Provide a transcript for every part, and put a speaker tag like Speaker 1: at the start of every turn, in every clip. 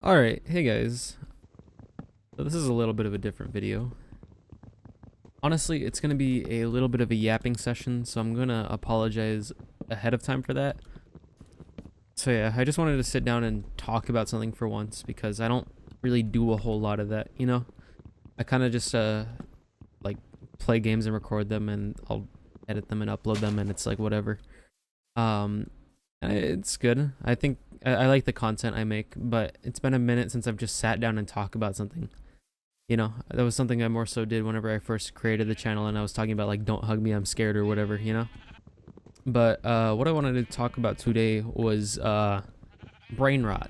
Speaker 1: Alright, hey guys. So this is a little bit of a different video. Honestly, it's going to be a little bit of a yapping session, so I'm going to apologize ahead of time for that. So yeah, I just wanted to sit down and talk about something for once, because I don't really do a whole lot of that, you know? I kind of just, like, play games and record them, and I'll edit them and upload them, and it's like, whatever. It's good. I think I like the content I make, but it's been a minute since I've just sat down and talked about something. You know, that was something I more so did whenever I first created the channel, and I was talking about like, don't hug me, I'm scared, or whatever, you know? But what I wanted to talk about today was brain rot.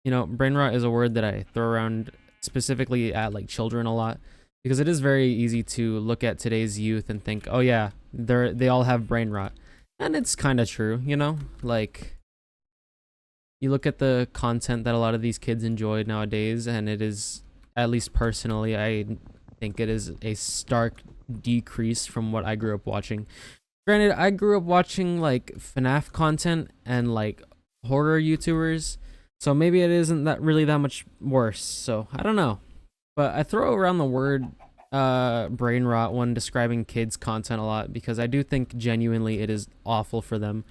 Speaker 1: You know, brain rot is a word that I throw around specifically at like children a lot, because it is very easy to look at today's youth and think, oh yeah, they all have brain rot. And it's kind of true, you know? Like, you look at the content that a lot of these kids enjoy nowadays, and it is, at least personally, I think it is a stark decrease from what I grew up watching. Granted, I grew up watching like FNAF content and like horror YouTubers, so maybe it isn't that really that much worse. So I don't know, but I throw around the word brain rot when describing kids content a lot, because I do think genuinely it is awful for them.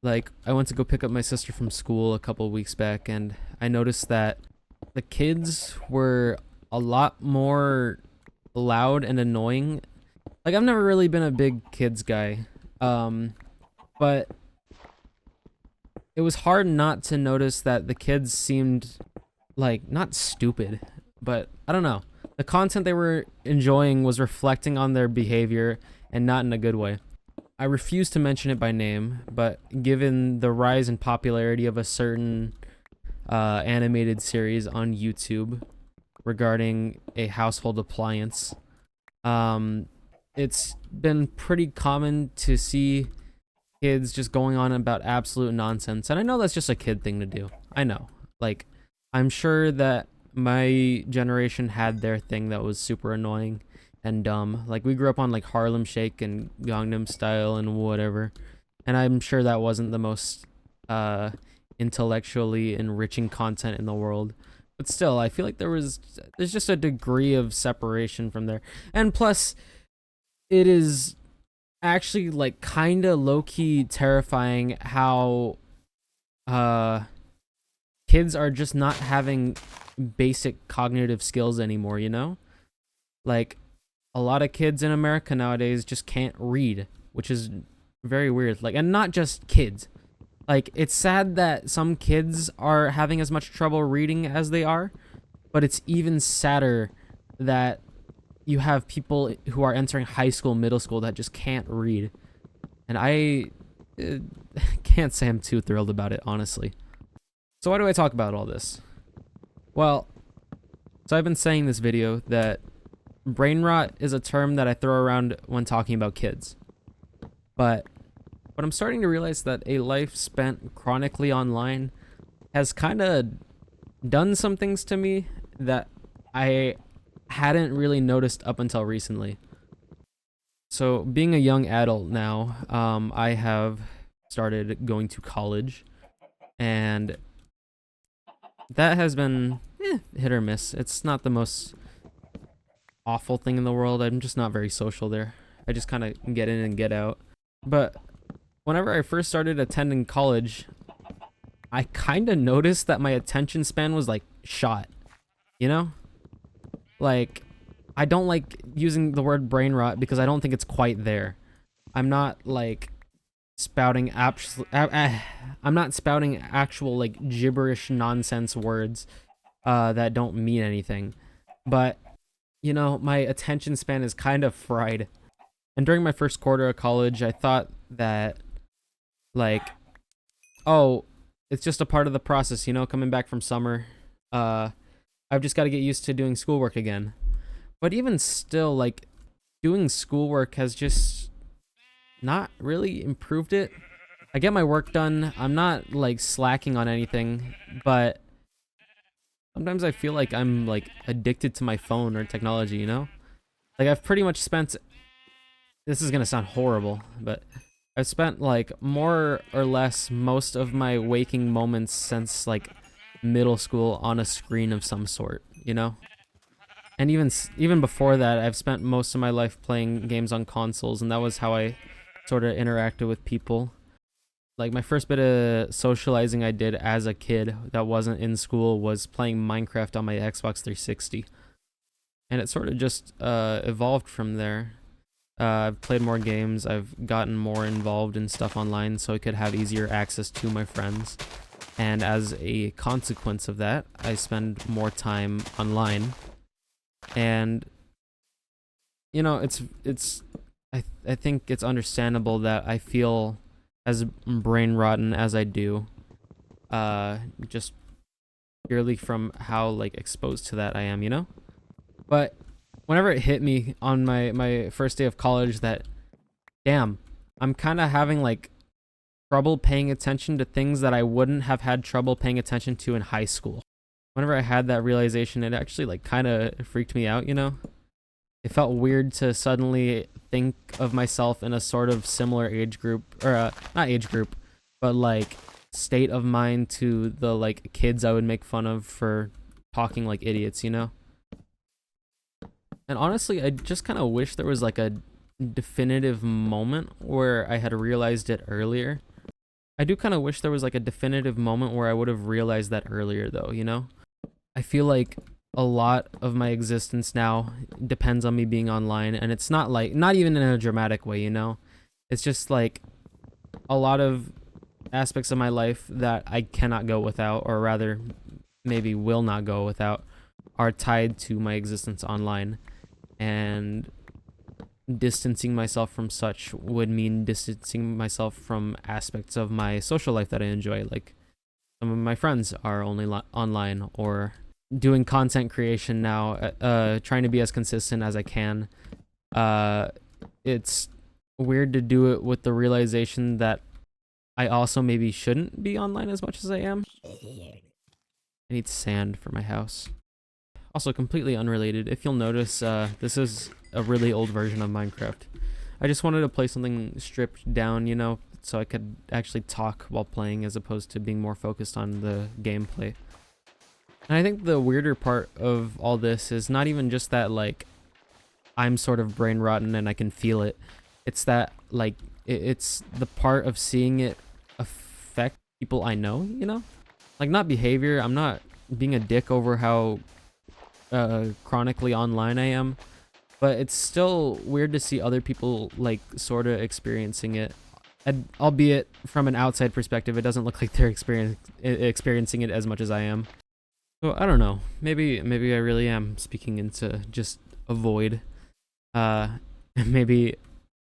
Speaker 1: Like, I went to go pick up my sister from school a couple weeks back, and I noticed that the kids were a lot more loud and annoying. Like, I've never really been a big kids guy, but it was hard not to notice that the kids seemed like, not stupid, but I don't know. The content they were enjoying was reflecting on their behavior, and not in a good way. I refuse to mention it by name, but given the rise in popularity of a certain animated series on YouTube regarding a household appliance, it's been pretty common to see kids just going on about absolute nonsense. And I know that's just a kid thing to do. I know. Like, I'm sure that my generation had their thing that was super annoying and dumb. Like, we grew up on like Harlem Shake and Gangnam Style and whatever, and I'm sure that wasn't the most intellectually enriching content in the world, but still, I feel like there's just a degree of separation from there. And plus, it is actually like kind of low-key terrifying how kids are just not having basic cognitive skills anymore, you know? Like, a lot of kids in America nowadays just can't read, which is very weird. Like, and not just kids. Like, it's sad that some kids are having as much trouble reading as they are, but it's even sadder that you have people who are entering high school, middle school that just can't read. And I can't say I'm too thrilled about it, honestly. So why do I talk about all this? Well, so I've been saying in this video that brain rot is a term that I throw around when talking about kids. But I'm starting to realize that a life spent chronically online has kind of done some things to me that I hadn't really noticed up until recently. So, being a young adult now, I have started going to college, and that has been hit or miss. It's not the most awful thing in the world. I'm just not very social there. I just kind of get in and get out. But whenever I first started attending college, I kind of noticed that my attention span was like shot, you know? Like, I don't like using the word brain rot because I don't think it's quite there. I'm not like spouting I'm not spouting actual like gibberish nonsense words that don't mean anything. But you know, my attention span is kind of fried. And during my first quarter of college, I thought that, like, oh, it's just a part of the process, you know, coming back from summer. I've just got to get used to doing schoolwork again. But even still, like, doing schoolwork has just not really improved it. I get my work done. I'm not, like, slacking on anything, but sometimes I feel like I'm like addicted to my phone or technology, you know? Like, I've pretty much spent, this is gonna sound horrible, but I've spent like more or less most of my waking moments since like middle school on a screen of some sort, you know? And even before that, I've spent most of my life playing games on consoles, and that was how I sort of interacted with people. Like, my first bit of socializing I did as a kid that wasn't in school was playing Minecraft on my Xbox 360. And it sort of just evolved from there. I've played more games, I've gotten more involved in stuff online so I could have easier access to my friends. And as a consequence of that, I spend more time online. And, you know, I think it's understandable that I feel as brain rotten as I do, just purely from how, like, exposed to that I am, you know? But whenever it hit me on my first day of college that, damn, I'm kind of having, like, trouble paying attention to things that I wouldn't have had trouble paying attention to in high school. Whenever I had that realization, it actually, like, kind of freaked me out, you know? It felt weird to suddenly think of myself in a sort of similar age group, or not age group, but like state of mind to the like kids I would make fun of for talking like idiots, you know? And honestly, I just kind of wish there was like a definitive moment where I had realized it earlier. I do kind of wish there was like a definitive moment where I would have realized that earlier though, you know? I feel like a lot of my existence now depends on me being online, and it's not like, not even in a dramatic way, you know? It's just like a lot of aspects of my life that I cannot go without, or rather maybe will not go without, are tied to my existence online. And distancing myself from such would mean distancing myself from aspects of my social life that I enjoy, like some of my friends are only online, or doing content creation now, trying to be as consistent as I can. It's weird to do it with the realization that I also maybe shouldn't be online as much as I am. I need sand for my house. Also, completely unrelated, if you'll notice, this is a really old version of Minecraft. I just wanted to play something stripped down, you know, so I could actually talk while playing as opposed to being more focused on the gameplay. And I think the weirder part of all this is not even just that, like, I'm sort of brain rotten and I can feel it. It's that, like, it's the part of seeing it affect people I know, you know? Like, not behavior, I'm not being a dick over how chronically online I am, but it's still weird to see other people, like, sort of experiencing it. And albeit from an outside perspective, it doesn't look like they're experiencing it as much as I am. So I don't know. Maybe I really am speaking into just a void. Maybe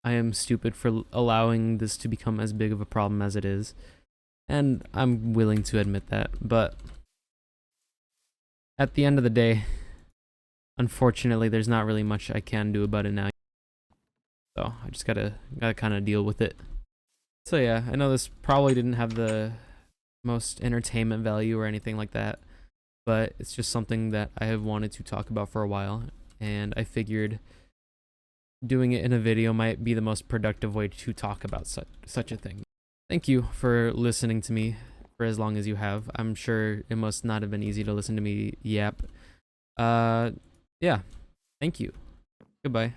Speaker 1: I am stupid for allowing this to become as big of a problem as it is, and I'm willing to admit that. But at the end of the day, unfortunately, there's not really much I can do about it now. So I just gotta kind of deal with it. So yeah, I know this probably didn't have the most entertainment value or anything like that, but it's just something that I have wanted to talk about for a while, and I figured doing it in a video might be the most productive way to talk about such a thing. Thank you for listening to me for as long as you have. I'm sure it must not have been easy to listen to me yap. Yeah. Thank you. Goodbye.